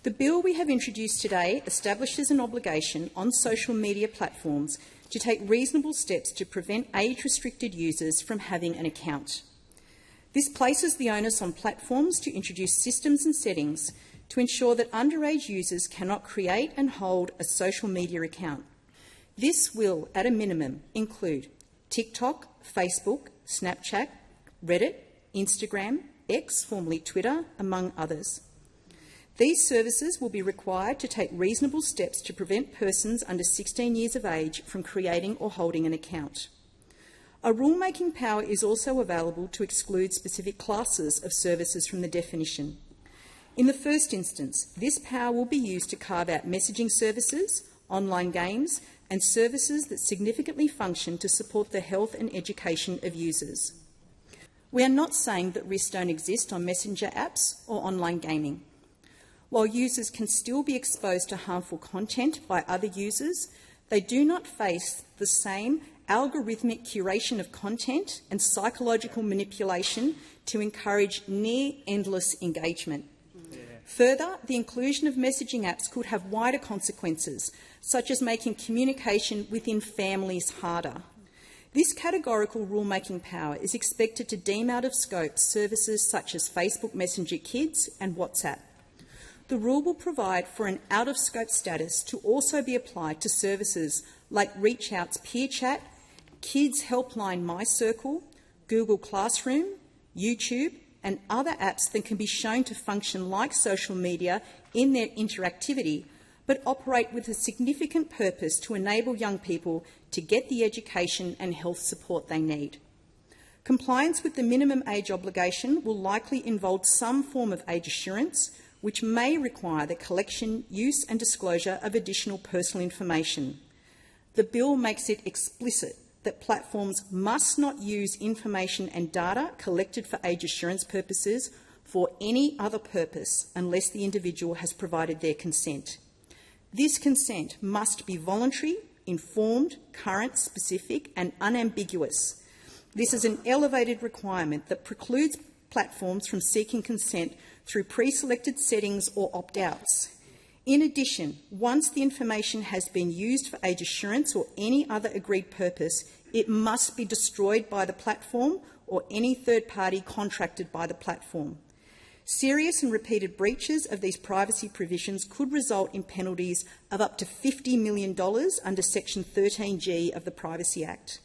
The bill we have introduced today establishes an obligation on social media platforms to take reasonable steps to prevent age-restricted users from having an account. This places the onus on platforms to introduce systems and settings to ensure that underage users cannot create and hold a social media account. This will, at a minimum, include TikTok, Facebook, Snapchat, Reddit, Instagram, X, formerly Twitter, among others. These services will be required to take reasonable steps to prevent persons under 16 years of age from creating or holding an account. A rulemaking power is also available to exclude specific classes of services from the definition. In the first instance, this power will be used to carve out messaging services, online games, and services that significantly function to support the health and education of users. We are not saying that risks don't exist on messenger apps or online gaming. While users can still be exposed to harmful content by other users, they do not face the same algorithmic curation of content and psychological manipulation to encourage near-endless engagement. Further, the inclusion of messaging apps could have wider consequences, such as making communication within families harder. This categorical rulemaking power is expected to deem out of scope services such as Facebook Messenger Kids and WhatsApp. The rule will provide for an out-of-scope status to also be applied to services like Reach Out's Peer Chat, Kids Helpline My Circle, Google Classroom, YouTube, and other apps that can be shown to function like social media in their interactivity, but operate with a significant purpose to enable young people to get the education and health support they need. Compliance with the minimum age obligation will likely involve some form of age assurance, which may require the collection, use and disclosure of additional personal information. The bill makes it explicit that platforms must not use information and data collected for age assurance purposes for any other purpose unless the individual has provided their consent. This consent must be voluntary, informed, current, specific and unambiguous. This is an elevated requirement that precludes platforms from seeking consent through pre-selected settings or opt-outs. In addition, once the information has been used for age assurance or any other agreed purpose, it must be destroyed by the platform or any third party contracted by the platform. Serious and repeated breaches of these privacy provisions could result in penalties of up to $50 million under Section 13G of the Privacy Act.